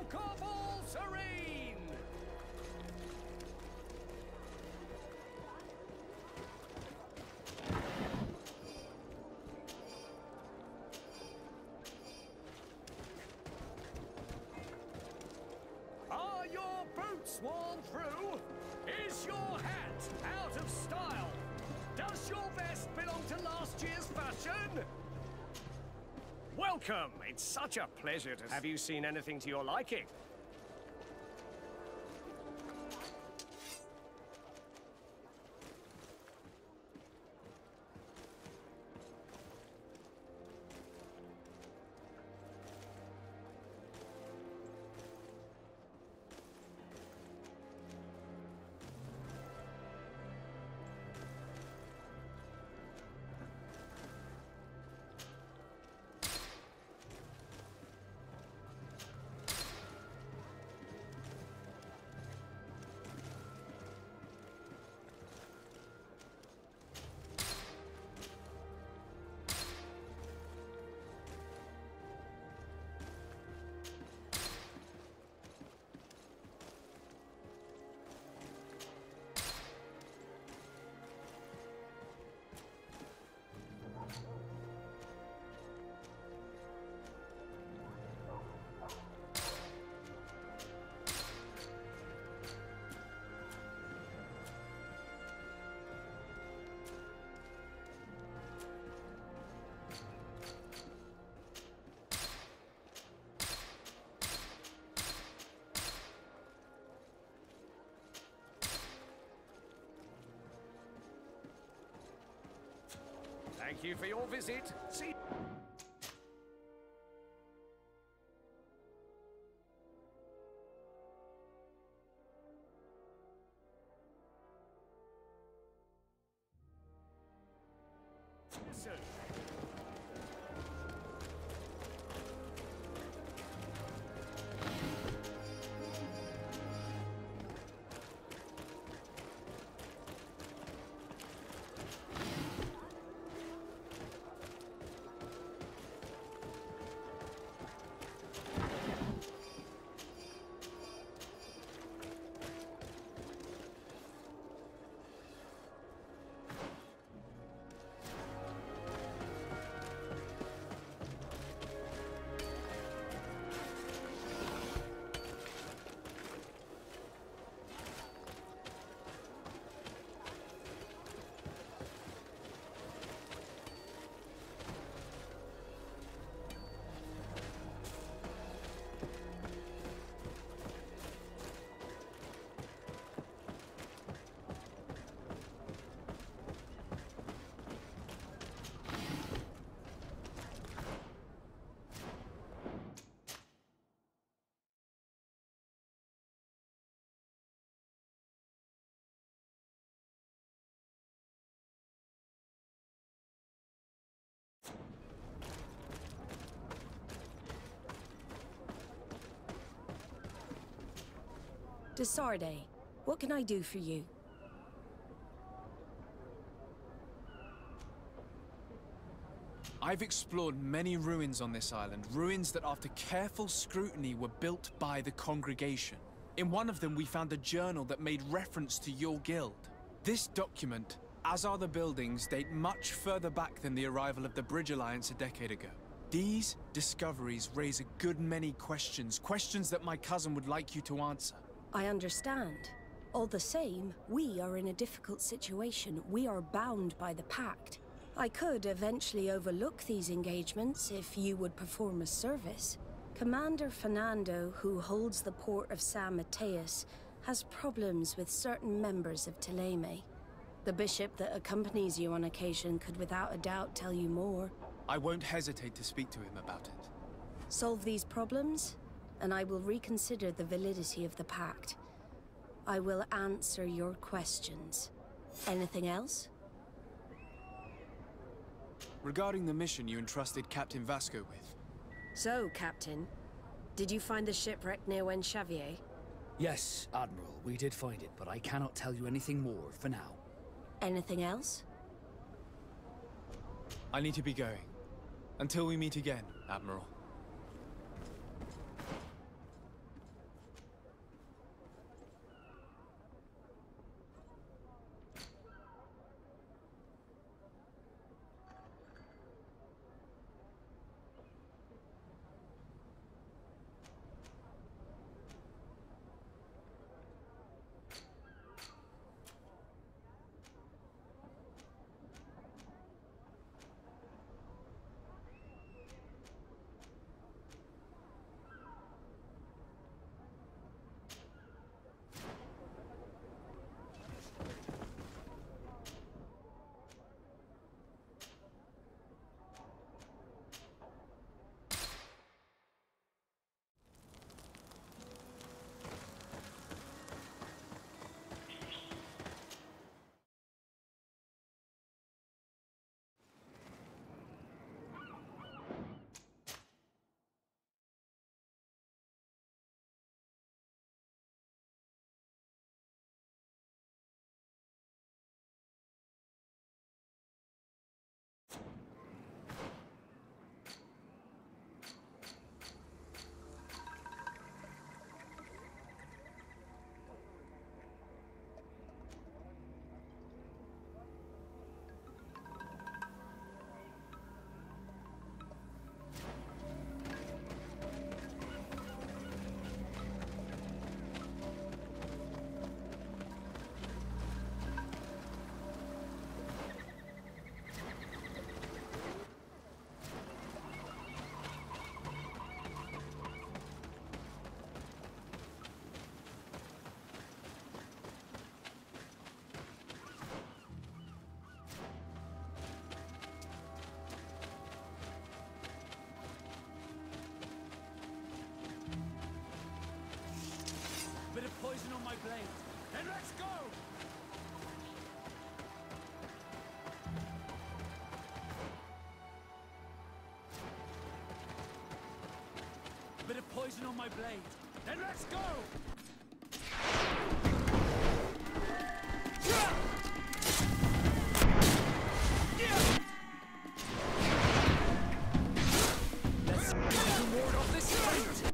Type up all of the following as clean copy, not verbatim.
Duke of all Serene! Are your boots worn through? Is your hat out of style? Does your vest belong to last year's fashion? Welcome! It's such a pleasure to... Have you seen anything to your liking? Thank you for your visit. See... Listen. Desarde, what can I do for you? I've explored many ruins on this island, ruins that after careful scrutiny were built by the congregation. In one of them we found a journal that made reference to your guild. This document, as are the buildings, date much further back than the arrival of the Bridge Alliance a decade ago. These discoveries raise a good many questions, questions that my cousin would like you to answer. I understand. All the same, we are in a difficult situation. We are bound by the Pact. I could eventually overlook these engagements if you would perform a service. Commander Fernando, who holds the port of San Mateus, has problems with certain members of Teleme. The bishop that accompanies you on occasion could without a doubt tell you more. I won't hesitate to speak to him about it. Solve these problems, and I will reconsider the validity of the Pact. I will answer your questions. Anything else? Regarding the mission you entrusted Captain Vasco with. So, Captain, did you find the shipwreck near Xavier? Yes, Admiral, we did find it, but I cannot tell you anything more for now. Anything else? I need to be going. Until we meet again, Admiral. Then let's go! Bit of poison on my blade. Then let's go! Let's ward off this fight!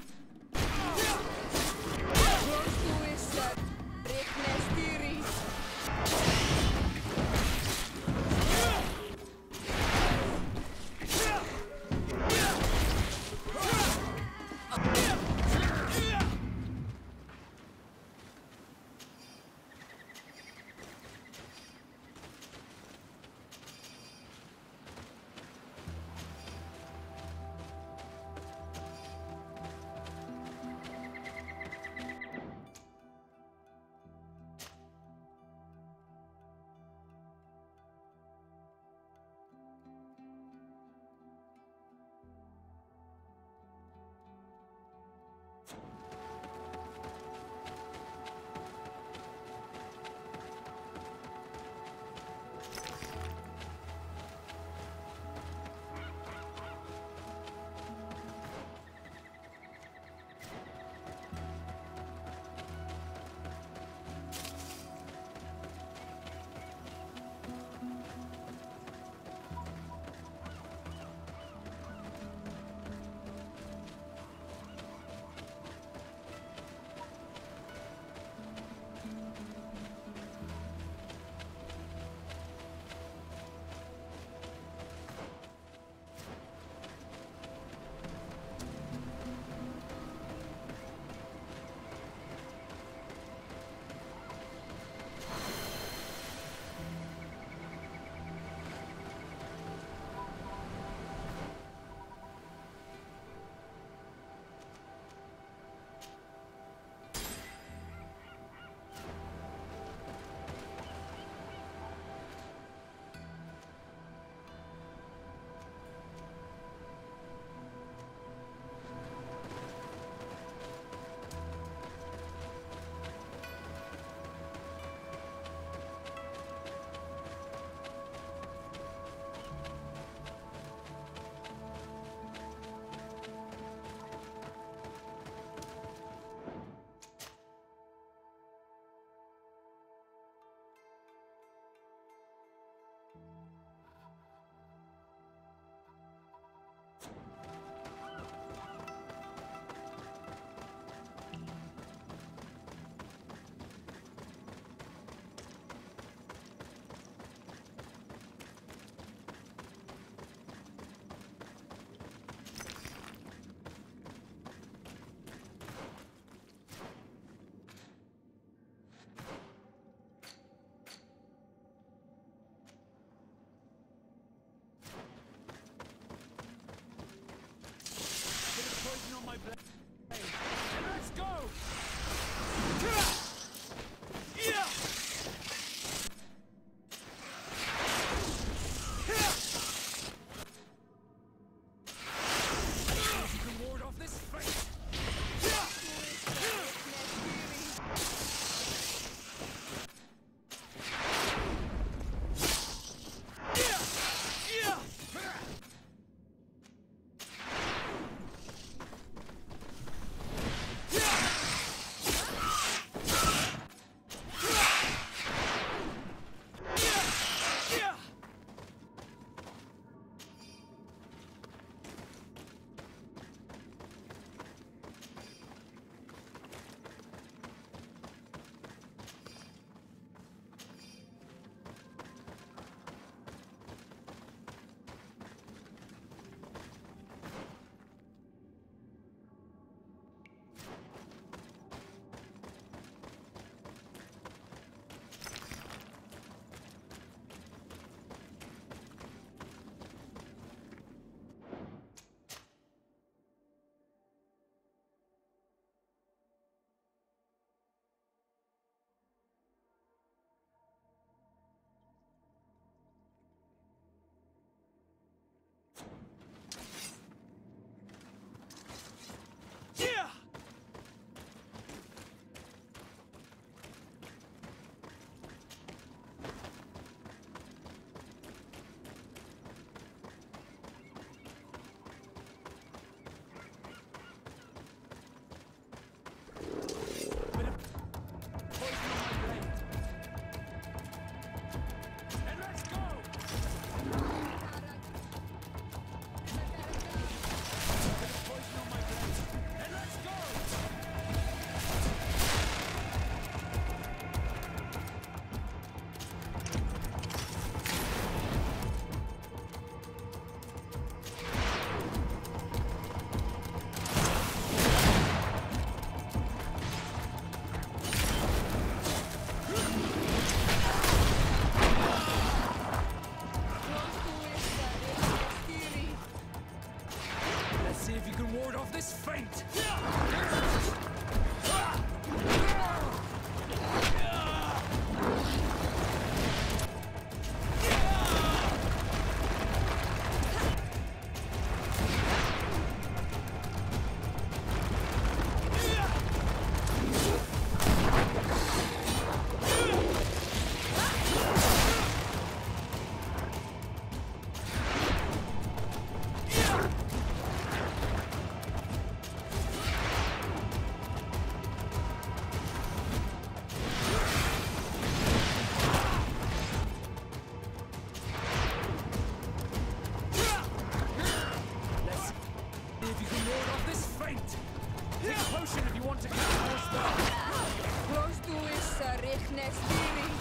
potion if you want to catch more stuff. Close to is richness theory.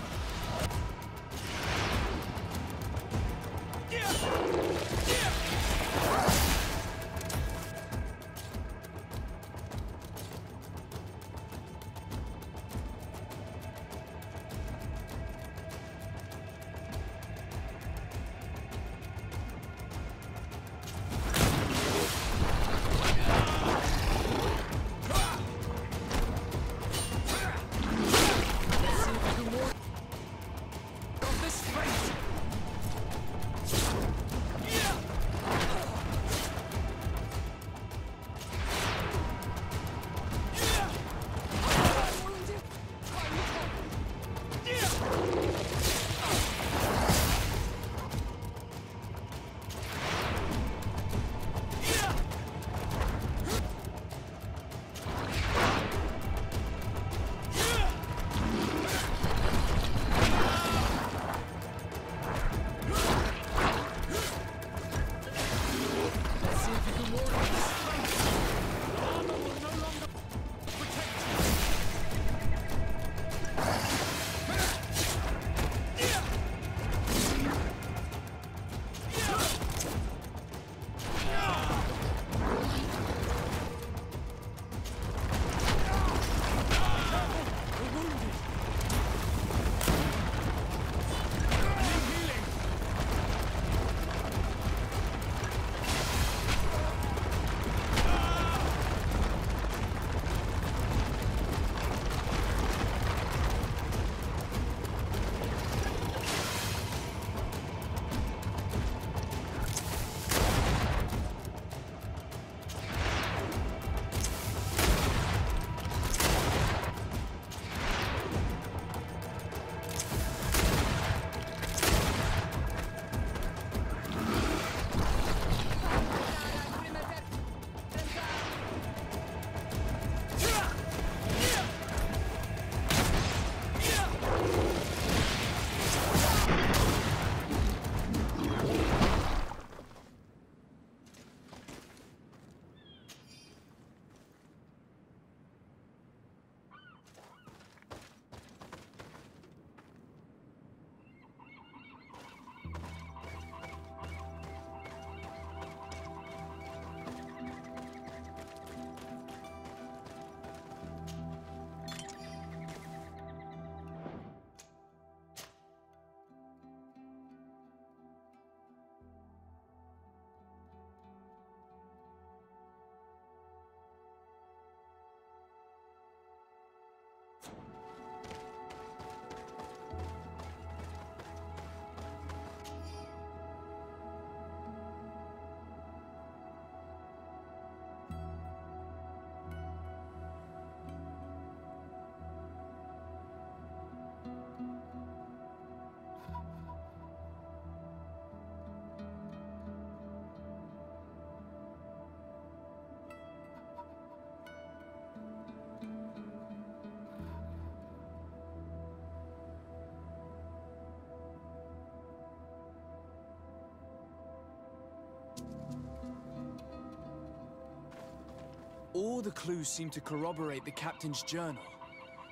All the clues seem to corroborate the captain's journal.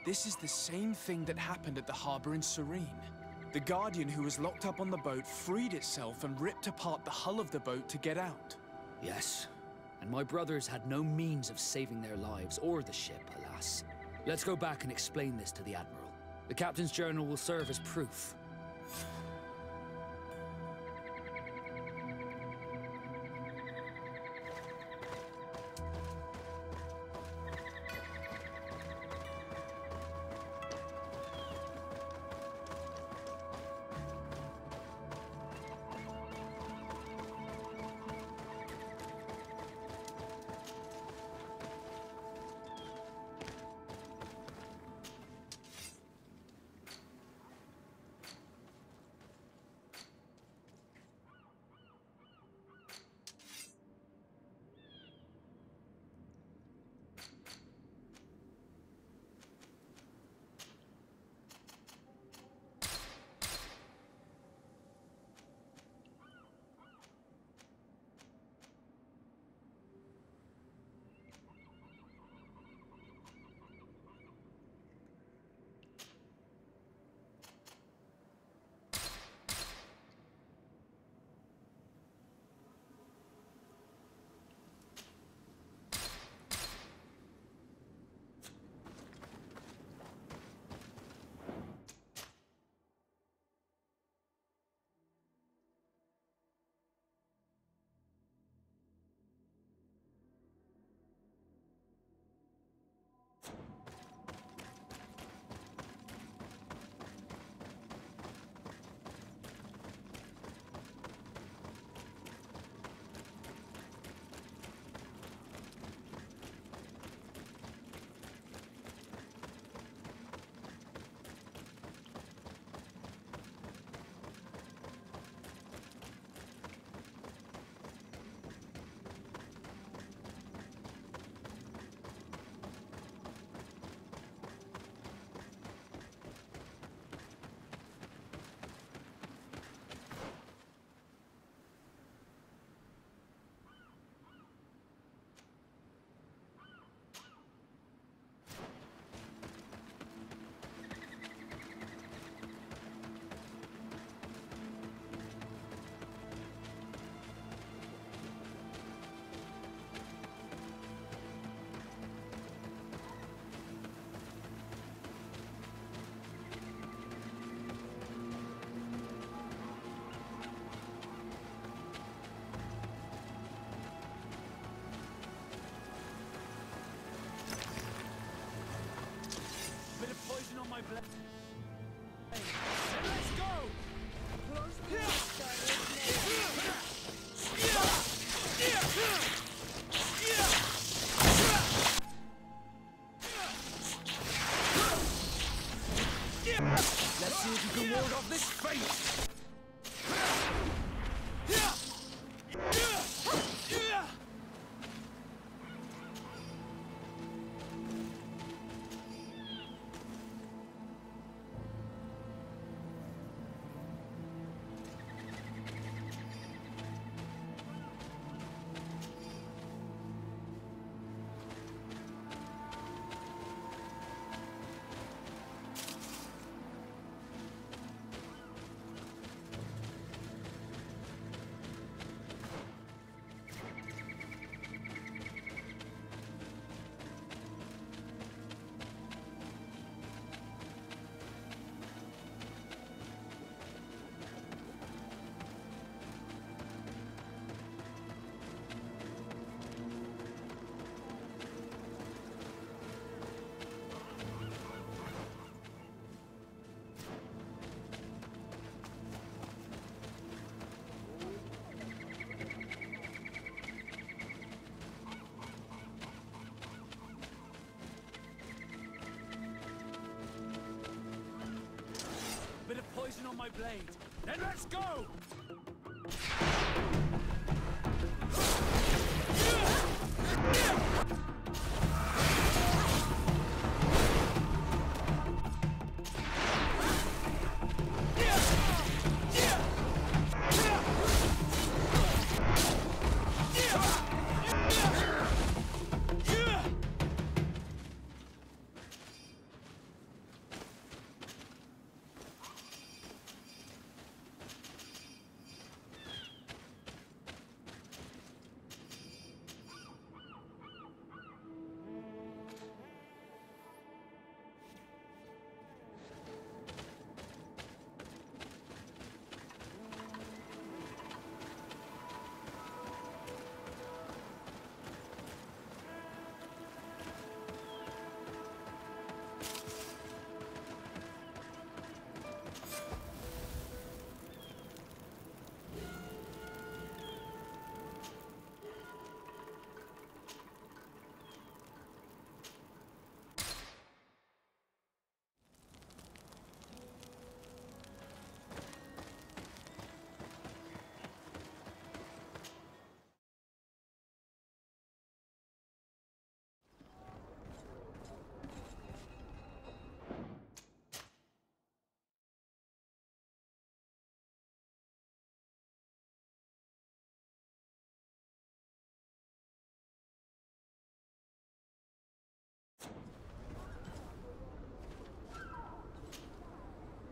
This is the same thing that happened at the harbor in Serene. The Guardian who was locked up on the boat freed itself and ripped apart the hull of the boat to get out. Yes, and my brothers had no means of saving their lives or the ship, alas. Let's go back and explain this to the Admiral. The captain's journal will serve as proof. my blade. Then let's go! Close to issa Let's see if you can ward off this fate! Bit of poison on my blade. Then let's go!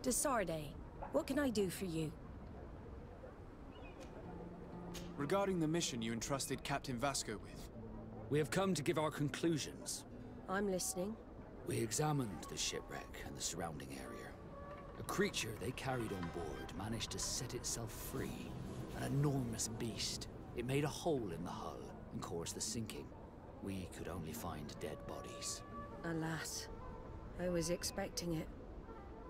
Desarde, what can I do for you? Regarding the mission you entrusted Captain Vasco with, We have come to give our conclusions. I'm listening. We examined the shipwreck and the surrounding area. A creature they carried on board managed to set itself free. An enormous beast. It made a hole in the hull and caused the sinking. We could only find dead bodies. Alas, I was expecting it.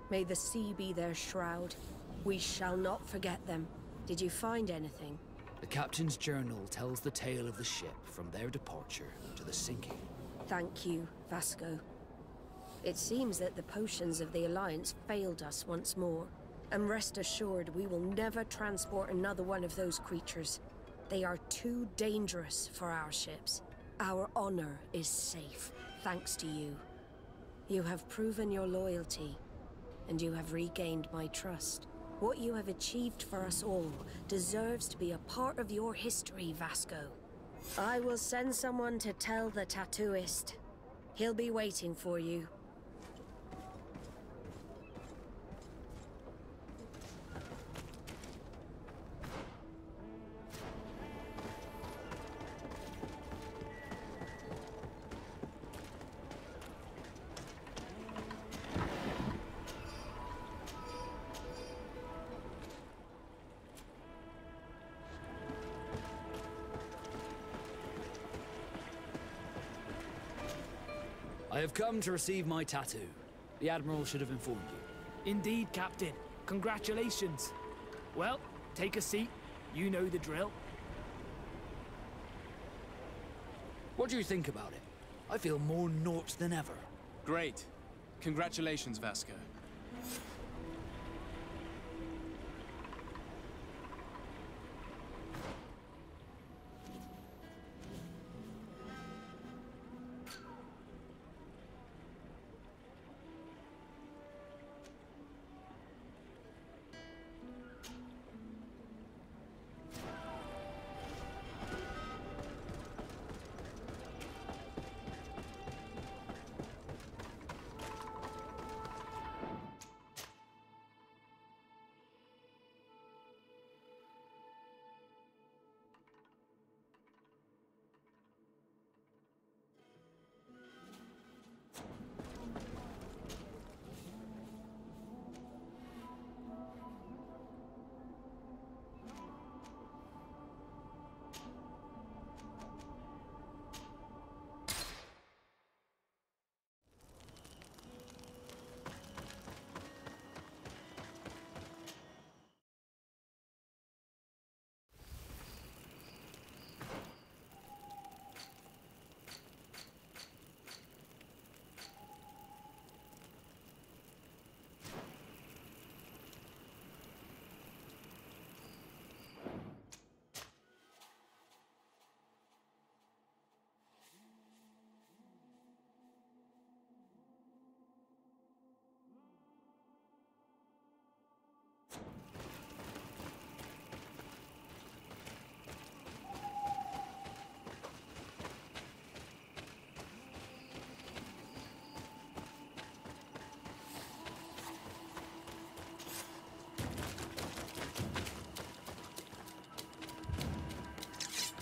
May the sea be their shroud. We shall not forget them. Did you find anything? The captain's journal tells the tale of the ship from their departure to the sinking. Thank you, Vasco. It seems that the potions of the Alliance failed us once more. And rest assured, we will never transport another one of those creatures. They are too dangerous for our ships. Our honor is safe, thanks to you. You have proven your loyalty, and you have regained my trust. What you have achieved for us all deserves to be a part of your history, Vasco. I will send someone to tell the tattooist. He'll be waiting for you. I have come to receive my tattoo. The Admiral should have informed you. Indeed, Captain. Congratulations. Well, take a seat. You know the drill. What do you think about it? I feel more Nort than ever. Great. Congratulations, Vasco.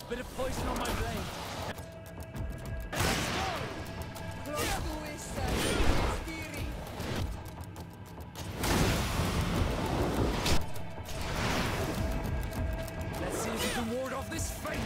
Bit of poison on my blade. Let's see if we can ward off this fate.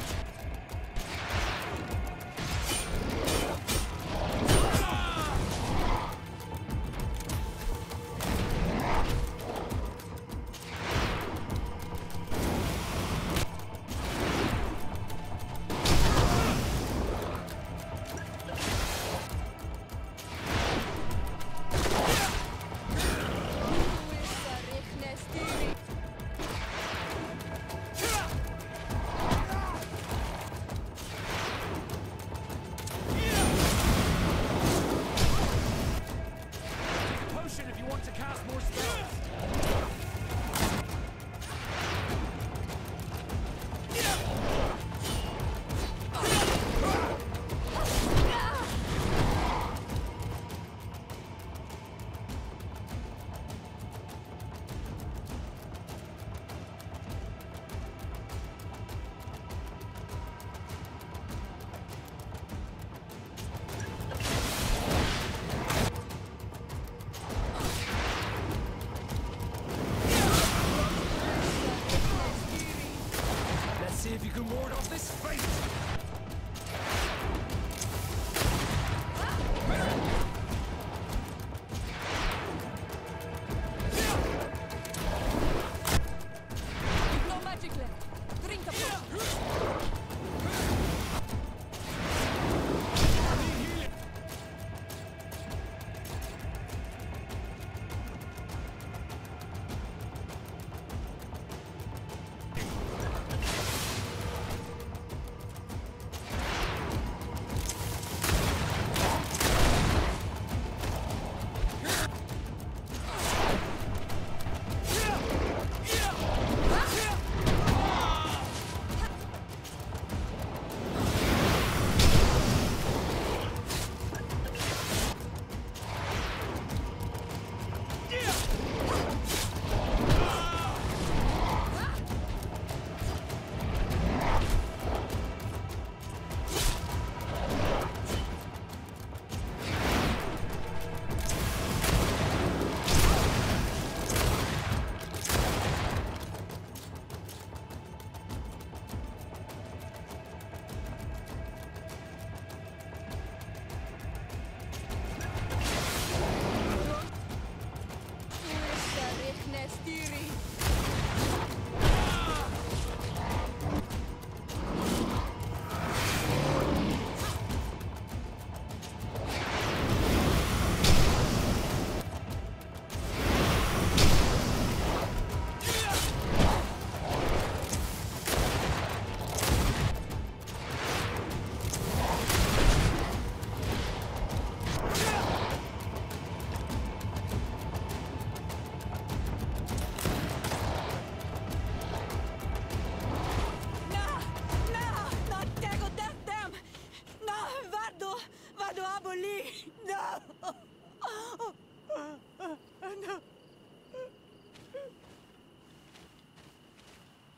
No! No!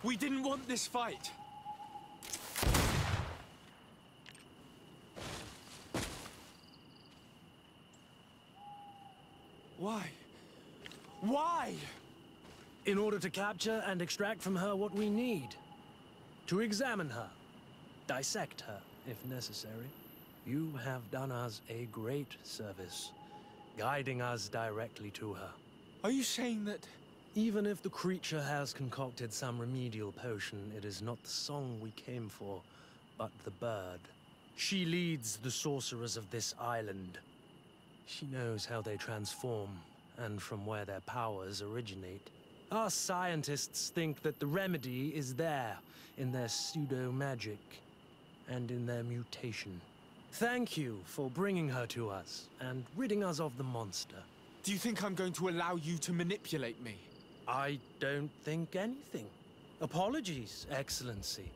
We didn't want this fight. Why? Why? In order to capture and extract from her what we need. To examine her. Dissect her, if necessary. You have done us a great service, guiding us directly to her. Are you saying that... Even if the creature has concocted some remedial potion, it is not the song we came for, but the bird. She leads the sorcerers of this island. She knows how they transform, and from where their powers originate. Our scientists think that the remedy is there, in their pseudo-magic, and in their mutation. Thank you for bringing her to us, and ridding us of the monster. Do you think I'm going to allow you to manipulate me? I don't think anything. Apologies, Excellency.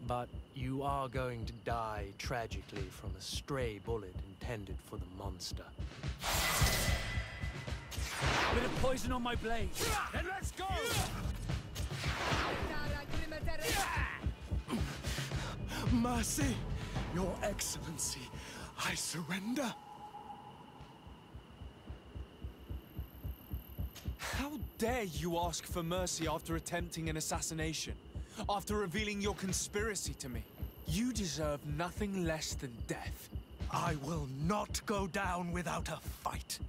But you are going to die tragically from a stray bullet intended for the monster. Bit of poison on my blade. Then let's go! Mercy, Your Excellency, I surrender. How dare you ask for mercy after attempting an assassination? After revealing your conspiracy to me? You deserve nothing less than death. I will not go down without a fight.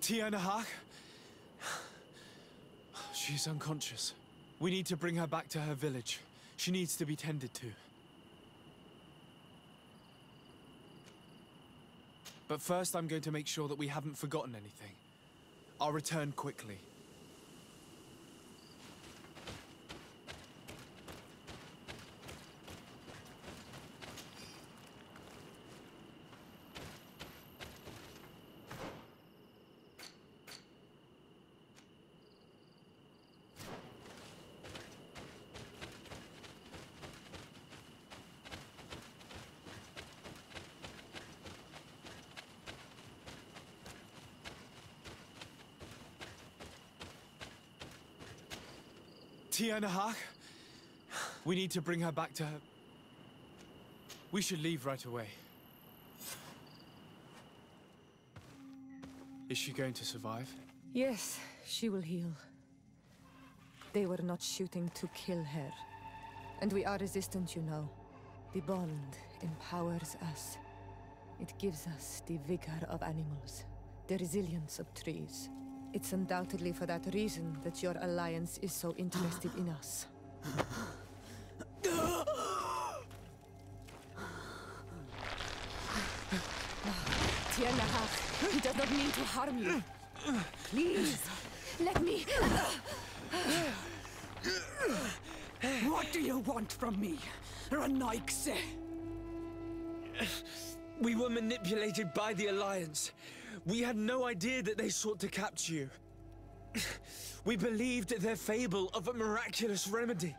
Tianahak? She's unconscious. We need to bring her back to her village. She needs to be tended to. But first, I'm going to make sure that we haven't forgotten anything. I'll return quickly. Tianahak? We need to bring her back to her... We should leave right away. Is she going to survive? Yes, she will heal. They were not shooting to kill her. And we are resistant, you know. The bond empowers us. It gives us the vigor of animals, the resilience of trees. It's undoubtedly for that reason that your alliance is so interested in us. Tianahak, he does not mean to harm you. Please, let me... What do you want from me, Ranaikse? We were manipulated by the Alliance. We had no idea that they sought to capture you. We believed their fable of a miraculous remedy.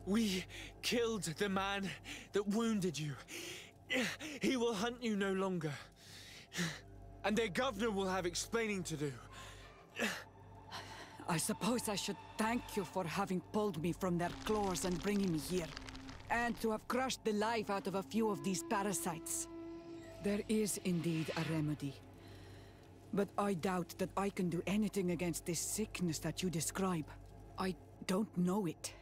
We killed the man that wounded you. He will hunt you no longer. And their governor will have explaining to do. I suppose I should thank you for having pulled me from their claws and bringing me here. And to have crushed the life out of a few of these parasites. There is indeed a remedy. But I doubt that I can do anything against this sickness that you describe. I don't know it.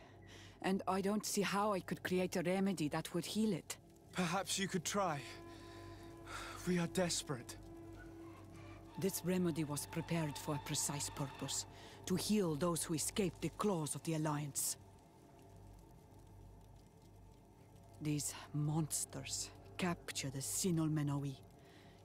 And I don't see how I could create a remedy that would heal it. Perhaps you could try. We are desperate. This remedy was prepared for a precise purpose. To heal those who escaped the claws of the Alliance. These monsters capture the Sinol Menoi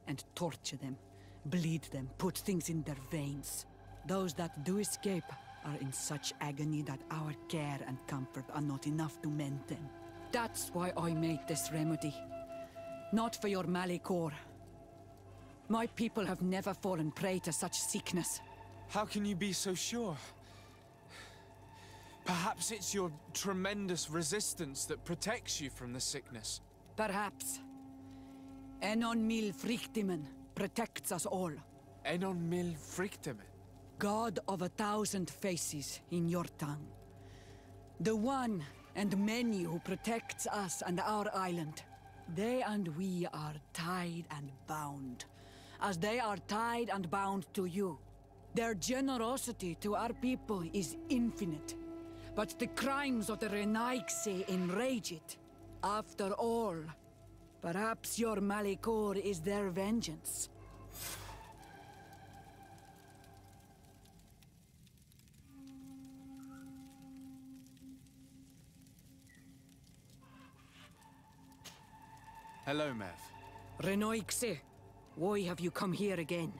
and torture them, bleed them, put things in their veins. Those that do escape are in such agony that our care and comfort are not enough to mend them. That's why I made this remedy. Not for your Malikor. My people have never fallen prey to such sickness. How can you be so sure? Perhaps it's your tremendous resistance that protects you from the sickness. Perhaps. Enon mil frictimen protects us all. Enon mil frictimen? God of 1,000 faces in your tongue. The one and many who protects us and our island. They and we are tied and bound, as they are tied and bound to you. Their generosity to our people is infinite, but the crimes of the Renaikse enrage it. After all, perhaps your Malikor is their vengeance. Hello, Mev. Renoikse, why have you come here again?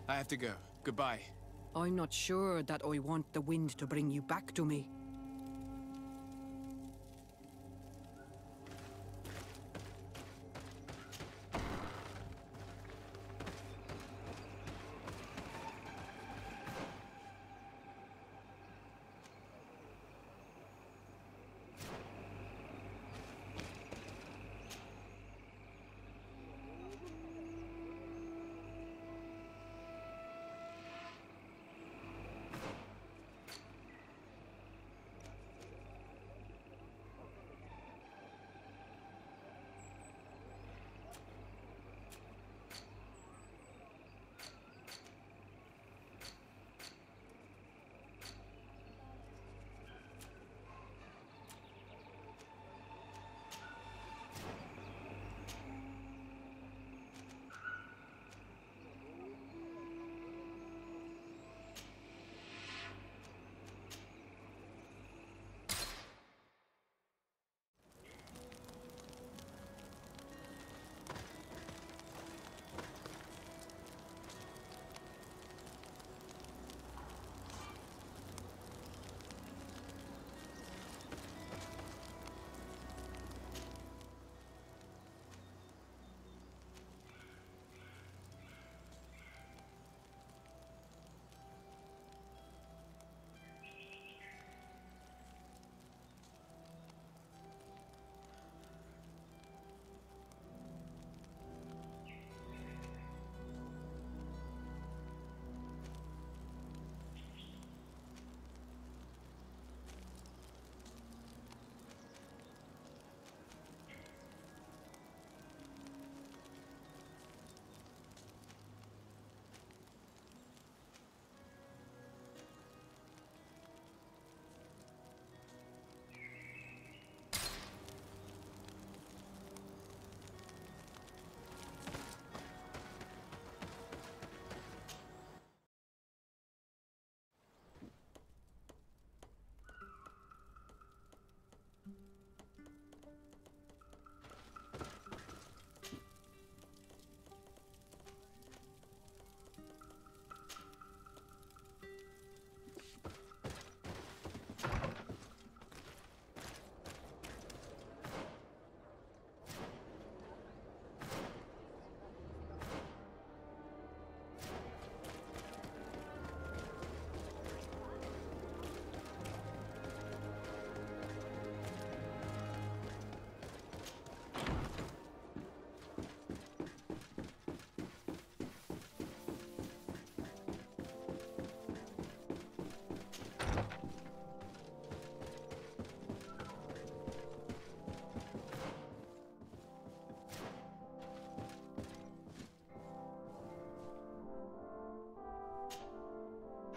I have to go. Goodbye. I'm not sure that I want the wind to bring you back to me.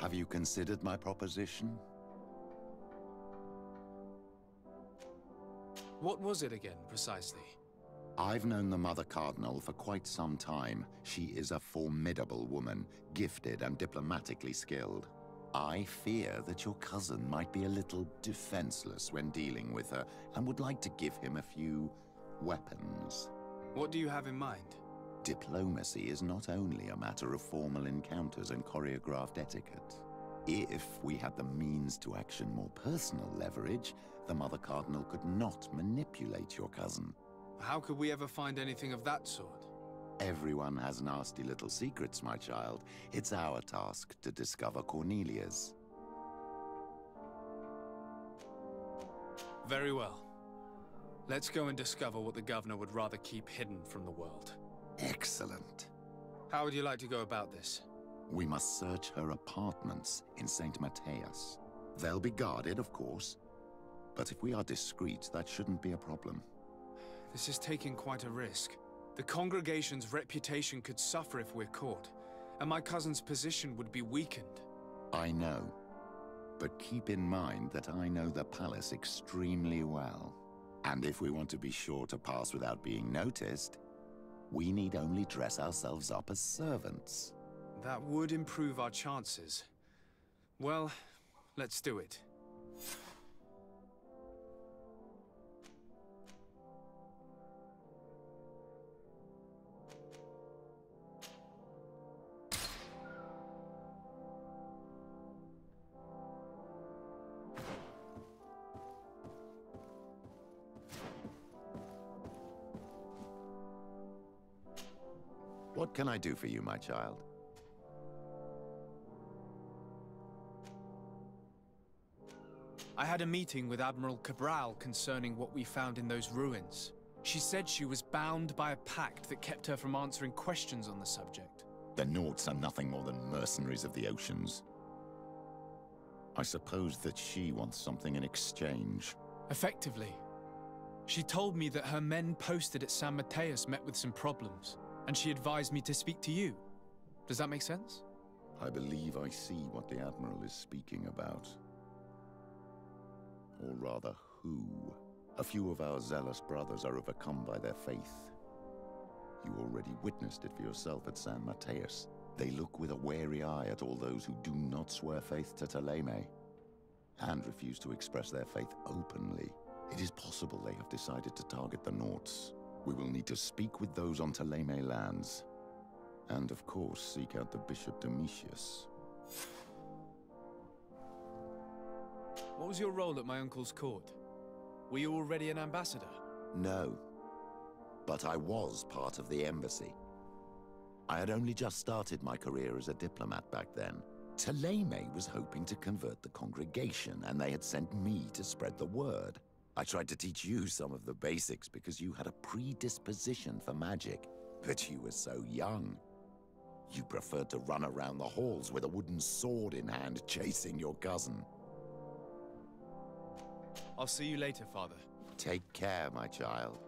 Have you considered my proposition? What was it again, precisely? I've known the Mother Cardinal for quite some time. She is a formidable woman, gifted and diplomatically skilled. I fear that your cousin might be a little defenseless when dealing with her, and would like to give him a few weapons. What do you have in mind? Diplomacy is not only a matter of formal encounters and choreographed etiquette. If we had the means to action more personal leverage, the Mother Cardinal could not manipulate your cousin. How could we ever find anything of that sort? Everyone has nasty little secrets, my child. It's our task to discover Cornelia's. Very well. Let's go and discover what the governor would rather keep hidden from the world. Excellent. How would you like to go about this? We must search her apartments in St. Matthias. They'll be guarded, of course. But if we are discreet, that shouldn't be a problem. This is taking quite a risk. The congregation's reputation could suffer if we're caught, and my cousin's position would be weakened. I know. But keep in mind that I know the palace extremely well. And if we want to be sure to pass without being noticed, we need only dress ourselves up as servants. That would improve our chances. Well, let's do it. What can I do for you, my child? I had a meeting with Admiral Cabral concerning what we found in those ruins. She said she was bound by a pact that kept her from answering questions on the subject. The Nauts are nothing more than mercenaries of the oceans. I suppose that she wants something in exchange. Effectively. She told me that her men posted at San Mateus met with some problems, and she advised me to speak to you. Does that make sense? I believe I see what the Admiral is speaking about. Or rather, who. A few of our zealous brothers are overcome by their faith. You already witnessed it for yourself at San Mateus. They look with a wary eye at all those who do not swear faith to Thélème, and refuse to express their faith openly. It is possible they have decided to target the Nauts. We will need to speak with those on Thélème lands. And of course, seek out the Bishop Domitius. What was your role at my uncle's court? Were you already an ambassador? No. But I was part of the embassy. I had only just started my career as a diplomat back then. Thélème was hoping to convert the congregation, and they had sent me to spread the word. I tried to teach you some of the basics because you had a predisposition for magic, but you were so young. You preferred to run around the halls with a wooden sword in hand, chasing your cousin. I'll see you later, Father. Take care, my child.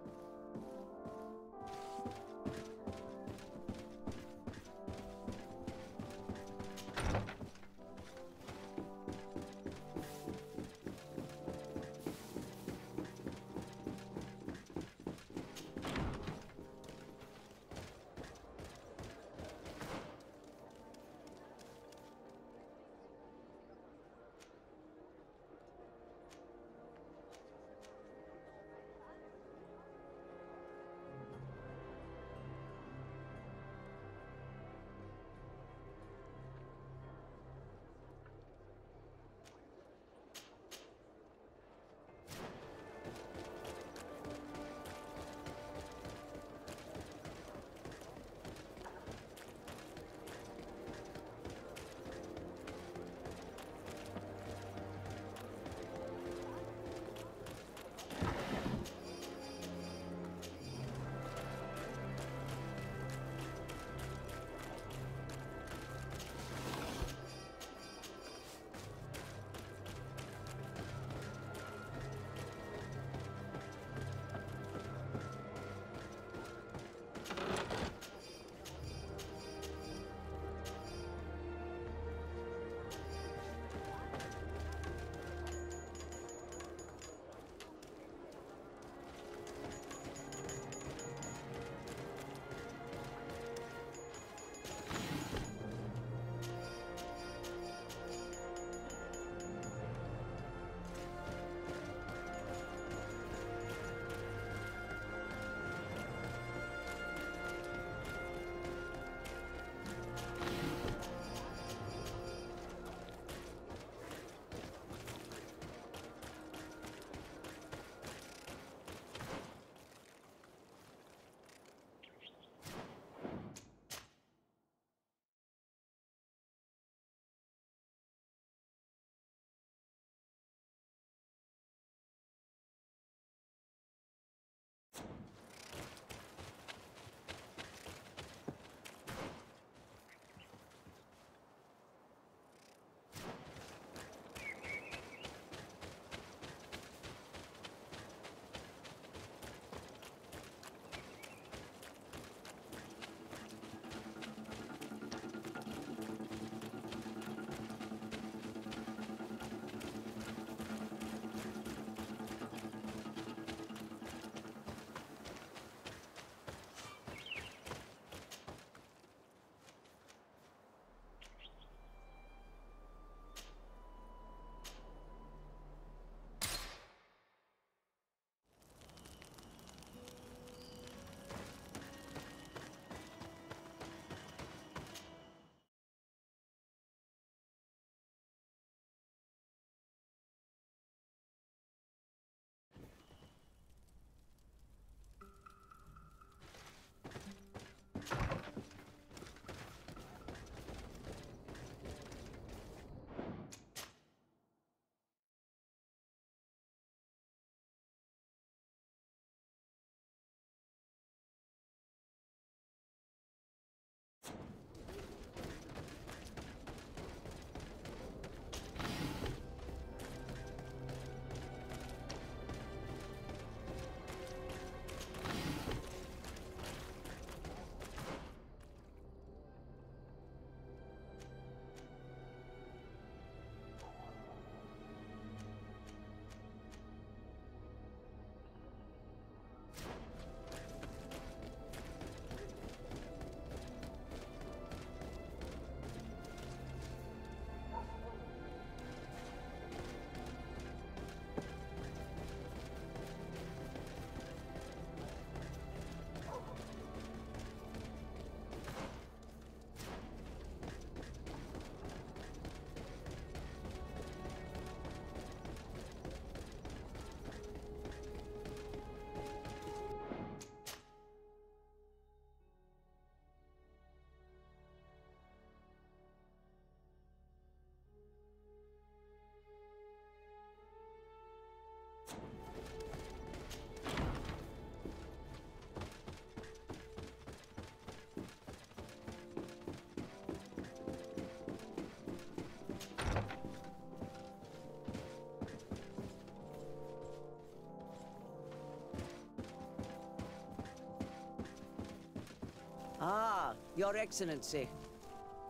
Ah, Your Excellency.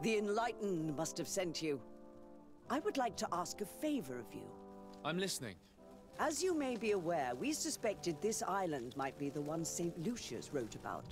The Enlightened must have sent you. I would like to ask a favor of you. I'm listening. As you may be aware, we suspected this island might be the one St. Lucius wrote about.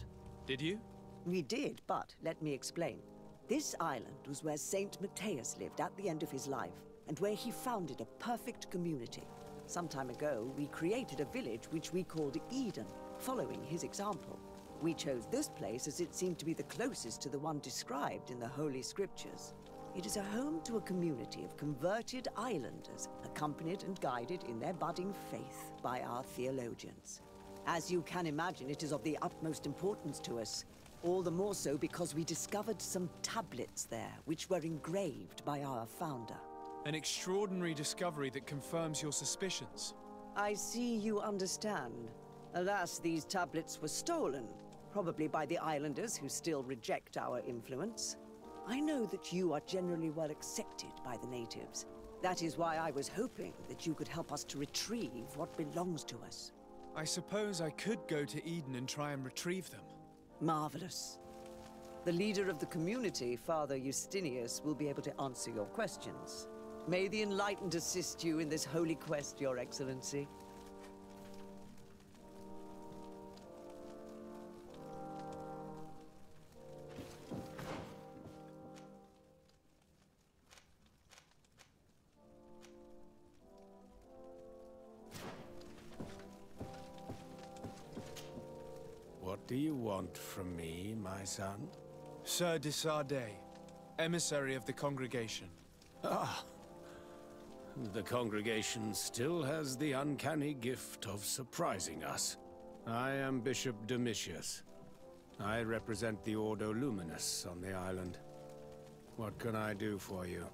Did you? We did, but let me explain. This island was where Saint Matthias lived at the end of his life, and where he founded a perfect community. Some time ago, we created a village which we called Eden, following his example. We chose this place as it seemed to be the closest to the one described in the Holy Scriptures. It is a home to a community of converted islanders, accompanied and guided in their budding faith by our theologians. As you can imagine, it is of the utmost importance to us. All the more so because we discovered some tablets there, which were engraved by our founder. An extraordinary discovery that confirms your suspicions. I see you understand. Alas, these tablets were stolen, probably by the islanders who still reject our influence. I know that you are generally well accepted by the natives. That is why I was hoping that you could help us to retrieve what belongs to us. I suppose I could go to Eden and try and retrieve them. Marvelous. The leader of the community, Father Justinius, will be able to answer your questions. May the Enlightened assist you in this holy quest, Your Excellency. What do you want from me, my son? Sir de Sardet, emissary of the congregation. Ah. The congregation still has the uncanny gift of surprising us. I am Bishop Domitius. I represent the Ordo Luminous on the island. What can I do for you?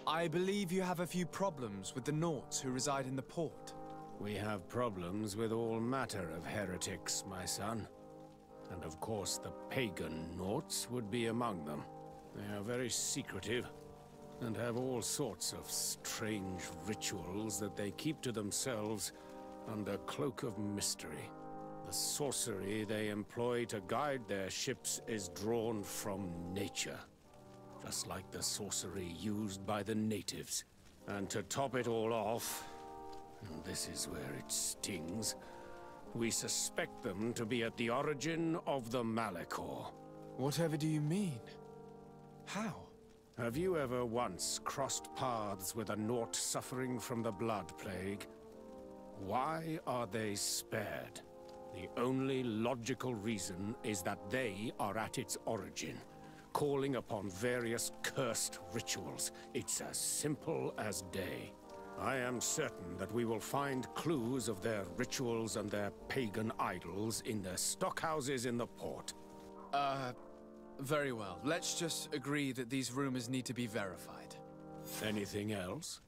I believe you have a few problems with the Nauts who reside in the port. We have problems with all matter of heretics, my son. And of course the pagan Nauts would be among them. They are very secretive, and have all sorts of strange rituals that they keep to themselves under cloak of mystery. The sorcery they employ to guide their ships is drawn from nature, just like the sorcery used by the natives. And to top it all off, and this is where it stings, we suspect them to be at the origin of the Malachor. Whatever do you mean? How? Have you ever once crossed paths with a Naut suffering from the Blood Plague? Why are they spared? The only logical reason is that they are at its origin, calling upon various cursed rituals. It's as simple as day. I am certain that we will find clues of their rituals and their pagan idols in the stockhouses in the port. Very well. Let's just agree that these rumors need to be verified. Anything else?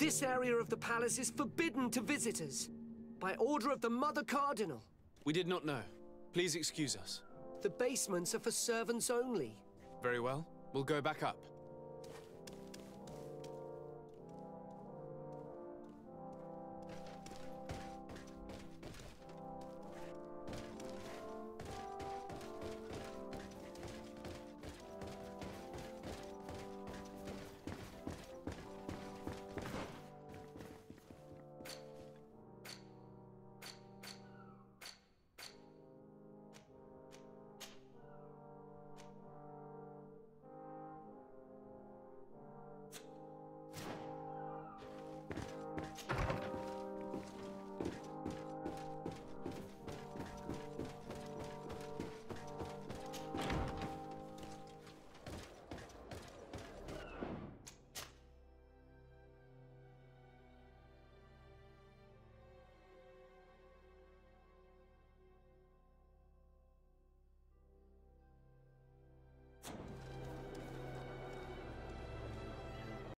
This area of the palace is forbidden to visitors. By order of the Mother Cardinal. We did not know. Please excuse us. The basements are for servants only. Very well. We'll go back up.